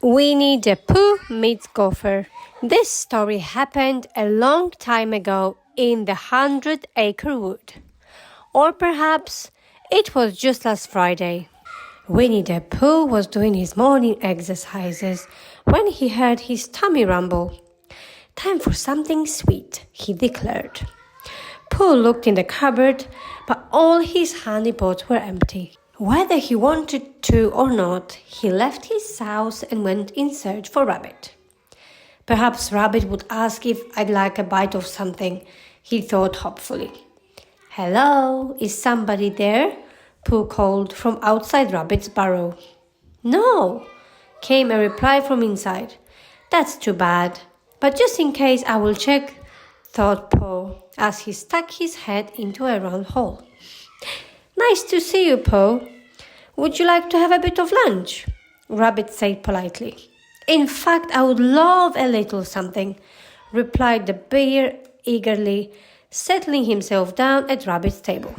Winnie the Pooh meets Gopher. This story happened a long time ago in the 100-acre wood. Or perhaps it was just last Friday. Winnie the Pooh was doing his morning exercises when he heard his tummy rumble. "Time for something sweet," he declared. Pooh looked in the cupboard, but all his honey pots were empty. Whether he wanted to or not, he left his house and went in search for Rabbit. Perhaps Rabbit would ask if I'd like a bite of something, he thought hopefully. "Hello, is somebody there?" Pooh called from outside Rabbit's burrow. "No," came a reply from inside. "That's too bad, but just in case I will check," thought Pooh as he stuck his head into a round hole. "Nice to see you, Pooh. Would you like to have a bit of lunch?" Rabbit said politely. "In fact, I would love a little something," replied the bear eagerly, settling himself down at Rabbit's table.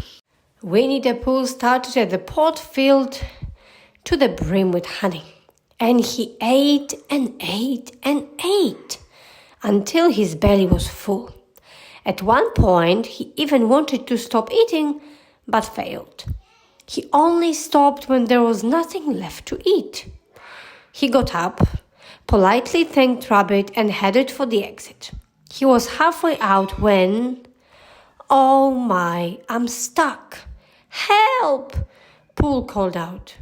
Winnie the Pooh started at the pot filled to the brim with honey, and he ate and ate and ate until his belly was full. At one point, he even wanted to stop eating, but failed. He only stopped when there was nothing left to eat. He got up, politely thanked Rabbit, and headed for the exit. He was halfway out when... "Oh my, I'm stuck! Help!" Pooh called out.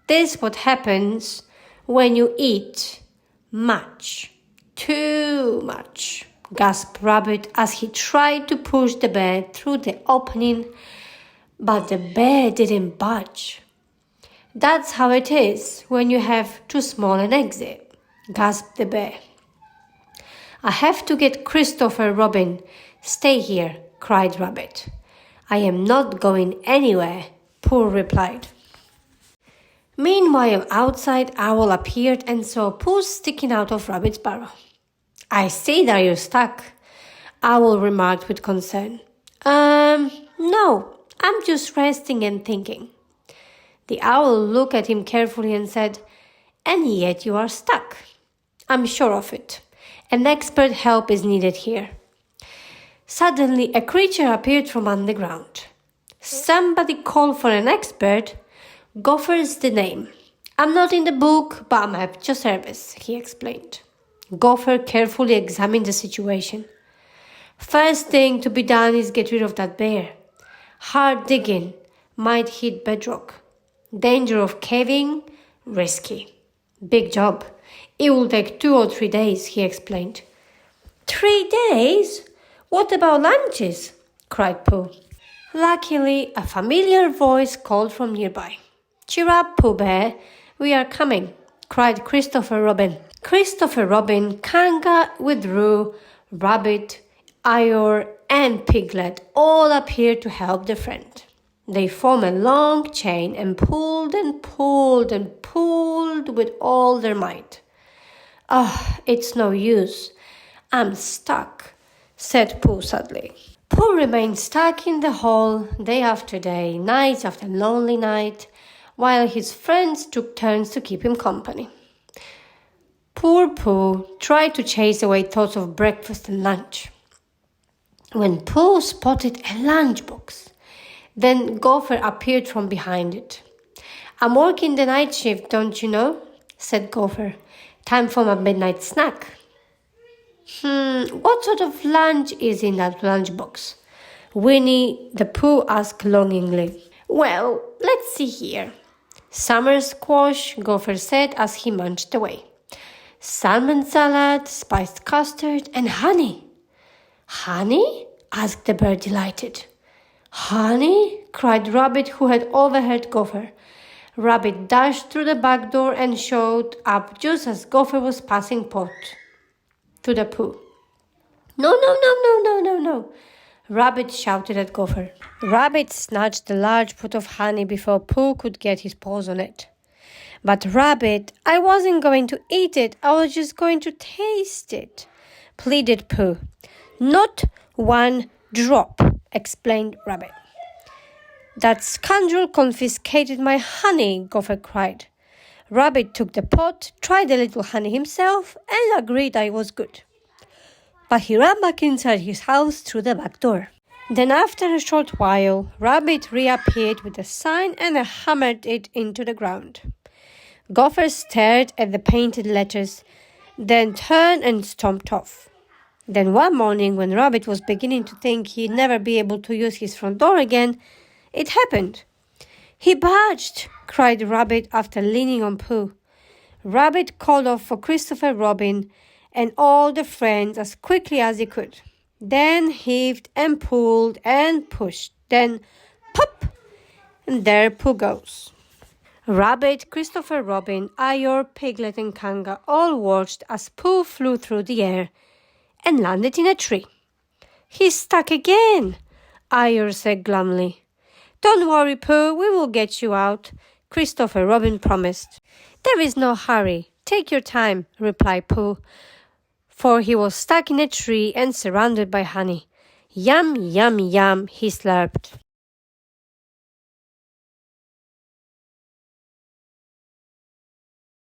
"This is what happens when you eat much. Too much," gasped Rabbit as he tried to push the bear through the opening, but the bear didn't budge. "That's how it is when you have too small an exit," gasped the bear. "I have to get Christopher Robin. Stay here," cried Rabbit. "I am not going anywhere," Pooh replied. Meanwhile, outside, Owl appeared and saw Pooh sticking out of Rabbit's burrow. "I see that you're stuck," Owl remarked with concern. No, I'm just resting and thinking." The owl looked at him carefully and said, "And yet you are stuck." "I'm sure of it. An expert help is needed here." Suddenly, a creature appeared from underground. "Somebody call for an expert? Gopher's the name. I'm not in the book, but I'm at your service," he explained. Gopher carefully examined the situation. "First thing to be done is get rid of that bear. Hard digging, might hit bedrock. Danger of caving, risky. Big job. It will take 2 or 3 days," he explained. 3 days? What about lunches?" cried Pooh. Luckily, a familiar voice called from nearby. "Cheer up, Pooh Bear. We are coming," cried Christopher Robin. Christopher Robin, Kanga with Roo, Rabbit, Eeyore, and Piglet all appeared to help their friend. They formed a long chain and pulled and pulled and pulled with all their might. It's no use. I'm stuck," said Pooh sadly. Pooh remained stuck in the hole day after day, night after lonely night, while his friends took turns to keep him company. Poor Pooh tried to chase away thoughts of breakfast and lunch, when Pooh spotted a lunchbox. Then Gopher appeared from behind it. "I'm working the night shift, don't you know?" said Gopher. "Time for my midnight snack." What sort of lunch is in that lunchbox?" Winnie the Pooh asked longingly. "Well, let's see here. Summer squash," Gopher said as he munched away. "Salmon salad, spiced custard, and honey." "Honey?" asked the bird, delighted. "Honey?" cried Rabbit, who had overheard Gopher. Rabbit dashed through the back door and showed up just as Gopher was passing pot to the Pooh. No, Rabbit shouted at Gopher. Rabbit snatched the large pot of honey before Pooh could get his paws on it. "But Rabbit, I wasn't going to eat it. I was just going to taste it," pleaded Pooh. "Not one drop," explained Rabbit. "That scoundrel confiscated my honey," Gopher cried. Rabbit took the pot, tried a little honey himself, and agreed that it was good. But he ran back inside his house through the back door. Then after a short while, Rabbit reappeared with a sign and hammered it into the ground. Gopher stared at the painted letters, then turned and stomped off. Then one morning, when Rabbit was beginning to think he'd never be able to use his front door again, it happened. "He budged!" cried Rabbit after leaning on Pooh. Rabbit called off for Christopher Robin and all the friends as quickly as he could. Then heaved and pulled and pushed. Then pop! And there Pooh goes. Rabbit, Christopher Robin, Eeyore, Piglet and Kanga all watched as Pooh flew through the air and landed in a tree. "He's stuck again," Eeyore said glumly. "Don't worry, Pooh, we will get you out," Christopher Robin promised. "There is no hurry. Take your time," replied Pooh, for he was stuck in a tree and surrounded by honey. "Yum, yum, yum," he slurped.